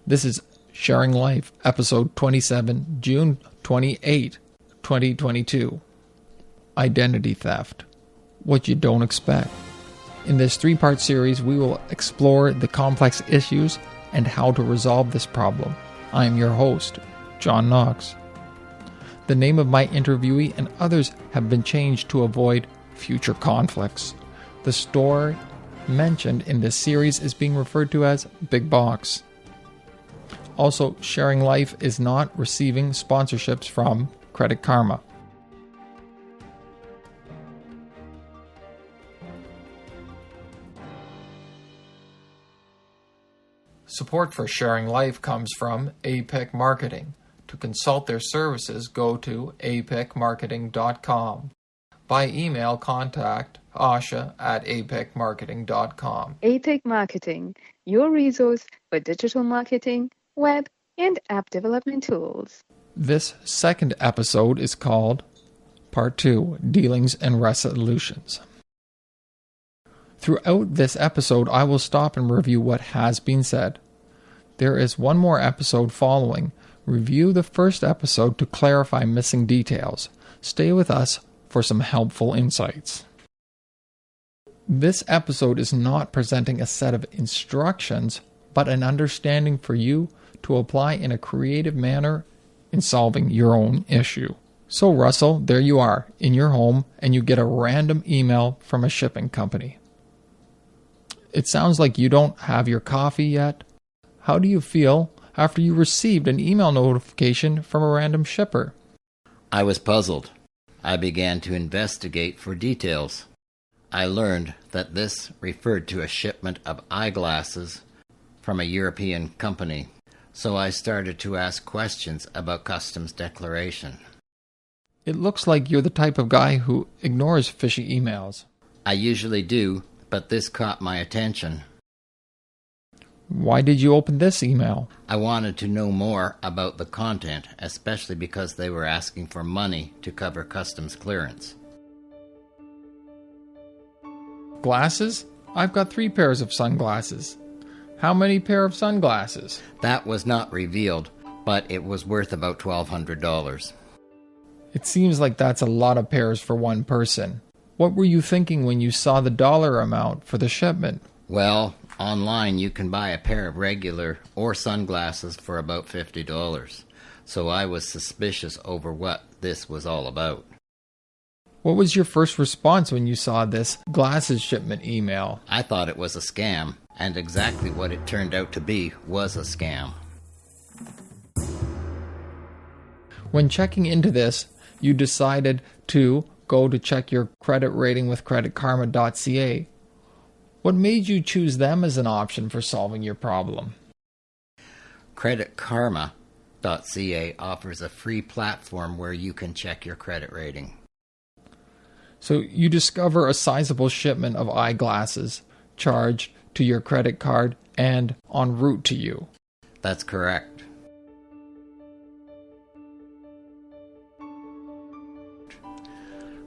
This is Sharing Life, episode 27, June 28, 2022. Identity Theft. What you don't expect. In this three-part series, we will explore the complex issues and how to resolve this problem. I am your host, John Knox. The name of my interviewee and others have been changed to avoid future conflicts. The store mentioned in this series is being referred to as Big Box. Also, Sharing Life is not receiving sponsorships from Credit Karma. Support for Sharing Life comes from APIC Marketing. To consult their services, go to apicmarketing.com. By email, contact Asha at apicmarketing.com. APIC Marketing, your resource for digital marketing, web, and app development tools. This second episode is called Part 2, Dealings and Resolutions. Throughout this episode, I will stop and review what has been said. There is one more episode following. Review the first episode to clarify missing details. Stay with us for some helpful insights. This episode is not presenting a set of instructions, but an understanding for you to apply in a creative manner in solving your own issue. So Russell, there you are, in your home, and you get a random email from a shipping company. It sounds like you don't have your coffee yet. How do you feel after you received an email notification from a random shipper? I was puzzled. I began to investigate for details. I learned that this referred to a shipment of eyeglasses from a European company, so I started to ask questions about customs declaration. It looks like you're the type of guy who ignores fishy emails. I usually do, but this caught my attention. Why did you open this email? I wanted to know more about the content, especially because they were asking for money to cover customs clearance. Glasses? I've got 3 pairs of sunglasses. How many pair of sunglasses? That was not revealed, but it was worth about $1,200. It seems like that's a lot of pairs for one person. What were you thinking when you saw the dollar amount for the shipment? Well, online you can buy a pair of regular or sunglasses for about $50, so I was suspicious over what this was all about. What was your first response when you saw this glasses shipment email? I thought it was a scam, and exactly what it turned out to be was a scam. When checking into this, you decided to go to check your credit rating with creditkarma.ca. What made you choose them as an option for solving your problem? Creditkarma.ca offers a free platform where you can check your credit rating. So you discover a sizable shipment of eyeglasses charged to your credit card and en route to you. That's correct.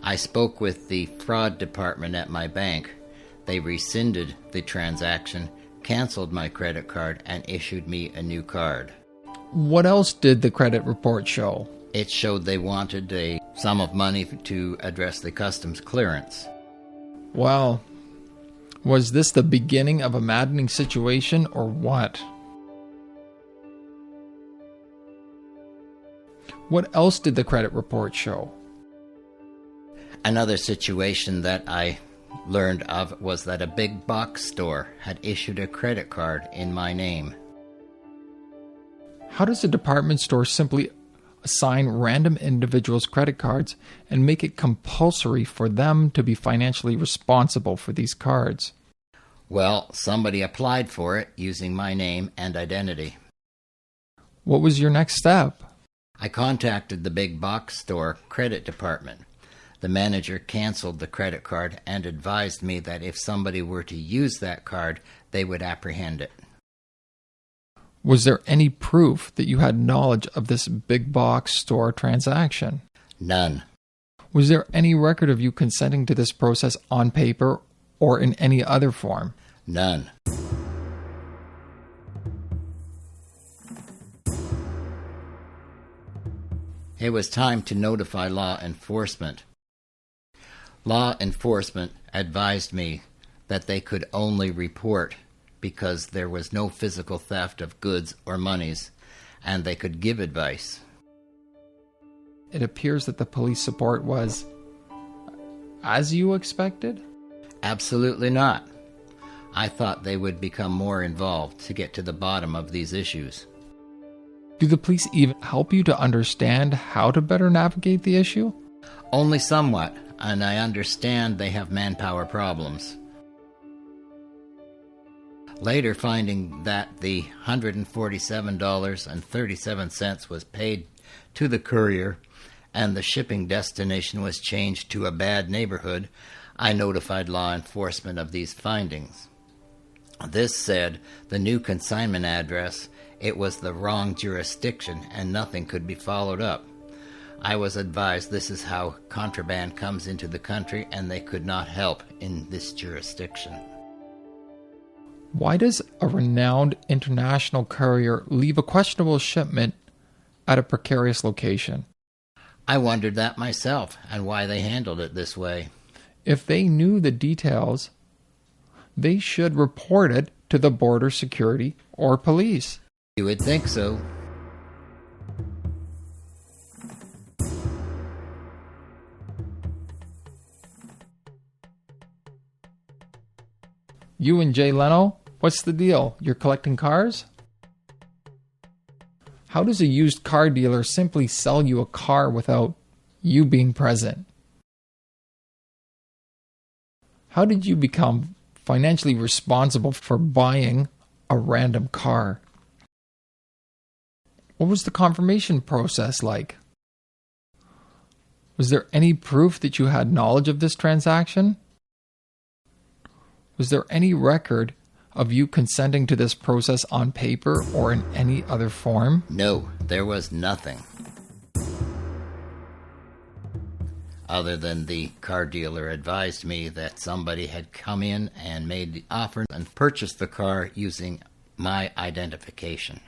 I spoke with the fraud department at my bank. They rescinded the transaction, canceled my credit card, and issued me a new card. What else did the credit report show? It showed they wanted a sum of money to address the customs clearance. Well, was this the beginning of a maddening situation or what? What else did the credit report show? Another situation that I learned of was that a big box store had issued a credit card in my name. How does a department store simply assign random individuals credit cards and make it compulsory for them to be financially responsible for these cards? Well, somebody applied for it using my name and identity. What was your next step? I contacted the big box store credit department. The manager canceled the credit card and advised me that if somebody were to use that card, they would apprehend it. Was there any proof that you had knowledge of this big box store transaction? None. Was there any record of you consenting to this process on paper or in any other form? None. It was time to notify law enforcement. Law enforcement advised me that they could only report because there was no physical theft of goods or monies, and they could give advice. It appears that the police support was as you expected? Absolutely not. I thought they would become more involved to get to the bottom of these issues. Do the police even help you to understand how to better navigate the issue? Only somewhat, and I understand they have manpower problems. Later, finding that the $147.37 was paid to the courier and the shipping destination was changed to a bad neighborhood, I notified law enforcement of these findings. This said, the new consignment address, it was the wrong jurisdiction and nothing could be followed up. I was advised this is how contraband comes into the country and they could not help in this jurisdiction. Why does a renowned international courier leave a questionable shipment at a precarious location? I wondered that myself and why they handled it this way. If they knew the details, they should report it to the border security or police. You would think so. You and Jay Leno, what's the deal? You're collecting cars? How does a used car dealer simply sell you a car without you being present? How did you become financially responsible for buying a random car? What was the confirmation process like? Was there any proof that you had knowledge of this transaction? Was there any record of you consenting to this process on paper or in any other form? No, there was nothing. Other than the car dealer advised me that somebody had come in and made the offer and purchased the car using my identification.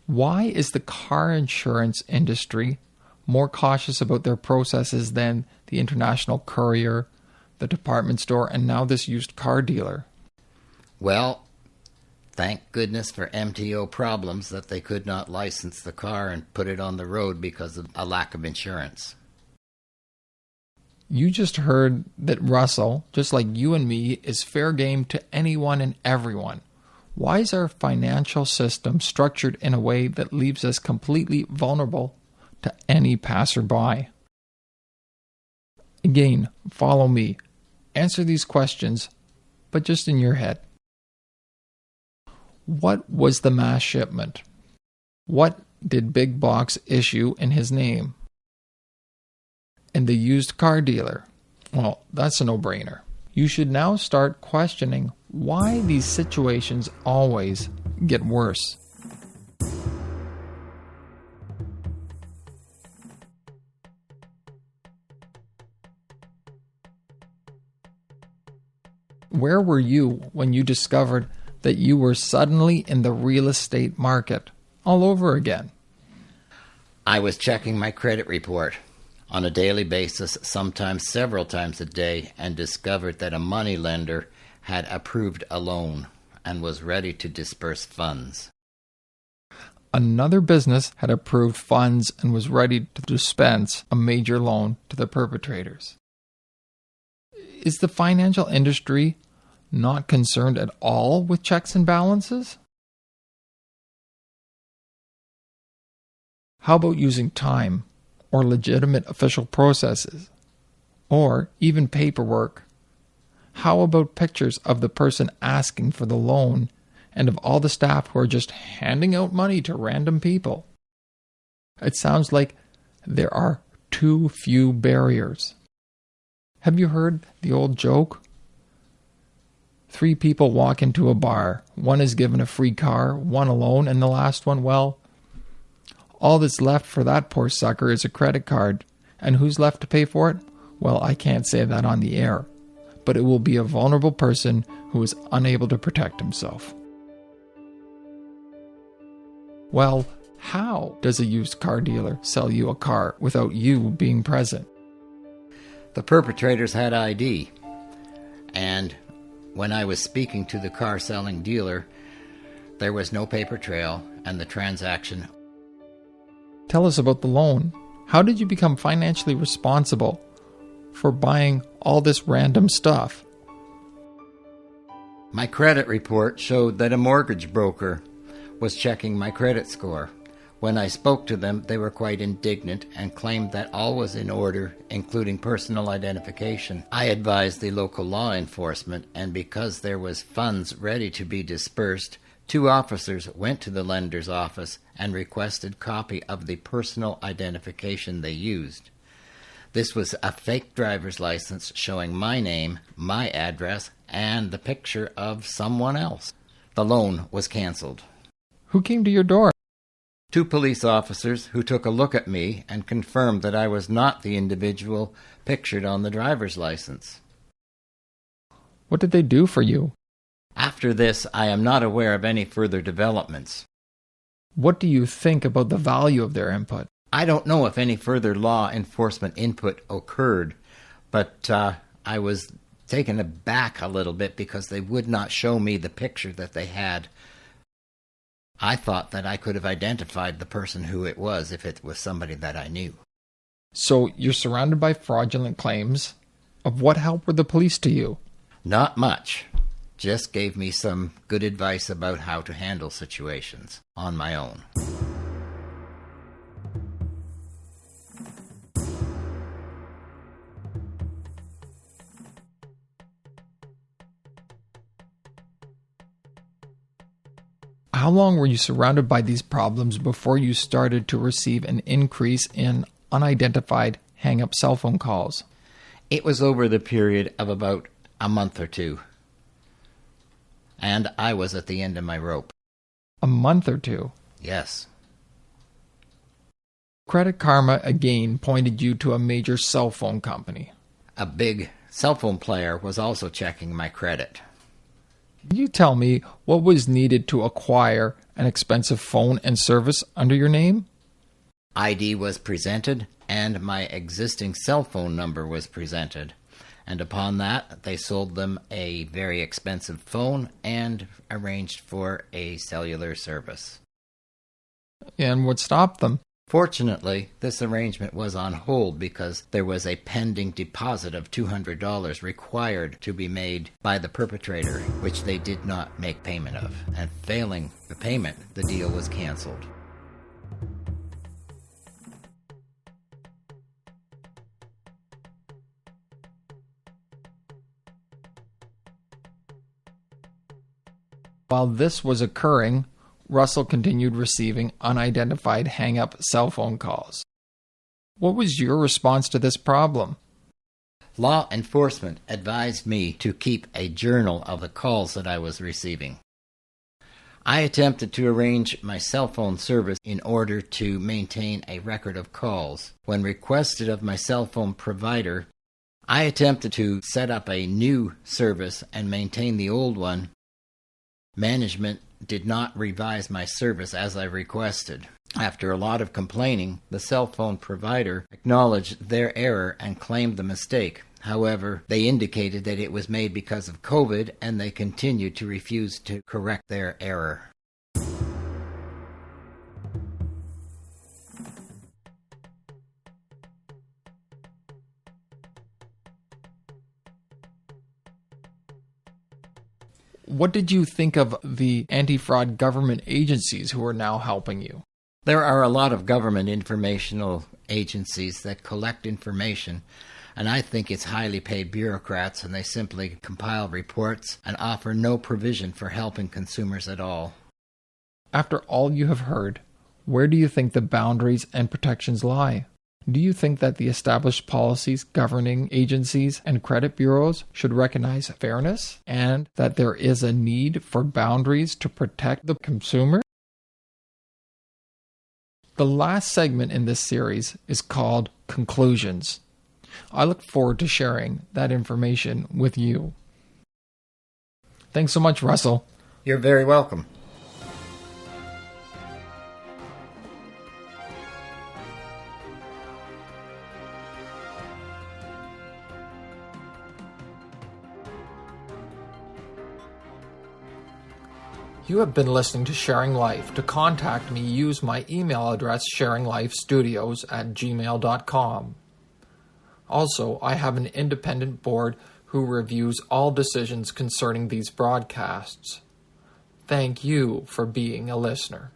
Why is the car insurance industry more cautious about their processes than the international courier, the department store, and now this used car dealer? Well, thank goodness for MTO problems that they could not license the car and put it on the road because of a lack of insurance. You just heard that Russell, just like you and me, is fair game to anyone and everyone. Why is our financial system structured in a way that leaves us completely vulnerable to any passerby? Again, follow me. Answer these questions, but just in your head. What was the mass shipment? What did Big Box issue in his name? And the used car dealer? Well, that's a no-brainer. You should now start questioning why these situations always get worse. Where were you when you discovered that you were suddenly in the real estate market all over again? I was checking my credit report on a daily basis, sometimes several times a day, and discovered that a moneylender had approved a loan and was ready to disperse funds. Another business had approved funds and was ready to dispense a major loan to the perpetrators. Is the financial industry not concerned at all with checks and balances? How about using time or legitimate official processes or even paperwork? How about pictures of the person asking for the loan and of all the staff who are just handing out money to random people? It sounds like there are too few barriers. Have you heard the old joke? 3 people walk into a bar. One is given a free car, one a loan, and the last one, well, all that's left for that poor sucker is a credit card. And who's left to pay for it? Well, I can't say that on the air, but it will be a vulnerable person who is unable to protect himself. Well, How does a used car dealer sell you a car without you being present? The perpetrators had ID, and when I was speaking to the car selling dealer, there was no paper trail, and the transaction. Tell us about the loan. How did you become financially responsible for buying all this random stuff? My credit report showed that a mortgage broker was checking my credit score. When I spoke to them, they were quite indignant and claimed that all was in order, including personal identification. I advised the local law enforcement, and because there was funds ready to be dispersed, 2 officers went to the lender's office and requested copy of the personal identification they used. This was a fake driver's license showing my name, my address, and the picture of someone else. The loan was canceled. Who came to your door? 2 police officers who took a look at me and confirmed that I was not the individual pictured on the driver's license. What did they do for you? After this, I am not aware of any further developments. What do you think about the value of their input? I don't know if any further law enforcement input occurred, but I was taken aback a little bit because they would not show me the picture that they had. I thought that I could have identified the person who it was if it was somebody that I knew. So you're surrounded by fraudulent claims. Of what help were the police to you? Not much. Just gave me some good advice about how to handle situations on my own. How long were you surrounded by these problems before you started to receive an increase in unidentified hang-up cell phone calls? It was over the period of about a month or 2. And I was at the end of my rope. A month or 2? Yes. Credit Karma again pointed you to a major cell phone company. A big cell phone player was also checking my credit. Can you tell me what was needed to acquire an expensive phone and service under your name? ID was presented, and my existing cell phone number was presented. And upon that, they sold them a very expensive phone and arranged for a cellular service. And what stopped them? Fortunately, this arrangement was on hold because there was a pending deposit of $200 required to be made by the perpetrator, which they did not make payment of. And failing the payment, the deal was canceled. While this was occurring, Russell continued receiving unidentified hang-up cell phone calls. What was your response to this problem? Law enforcement advised me to keep a journal of the calls that I was receiving. I attempted to arrange my cell phone service in order to maintain a record of calls. When requested of my cell phone provider, I attempted to set up a new service and maintain the old one. Management did not revise my service as I requested. After a lot of complaining, the cell phone provider acknowledged their error and claimed the mistake. However, they indicated that it was made because of COVID, and they continued to refuse to correct their error. What did you think of the anti-fraud government agencies who are now helping you? There are a lot of government informational agencies that collect information, and I think it's highly paid bureaucrats, and they simply compile reports and offer no provision for helping consumers at all. After all you have heard, where do you think the boundaries and protections lie? Do you think that the established policies governing agencies and credit bureaus should recognize fairness and that there is a need for boundaries to protect the consumer? The last segment in this series is called Conclusions. I look forward to sharing that information with you. Thanks so much, Russell. You're very welcome. You have been listening to Sharing Life. To contact me, use my email address sharinglifestudios@gmail.com. Also, I have an independent board who reviews all decisions concerning these broadcasts. Thank you for being a listener.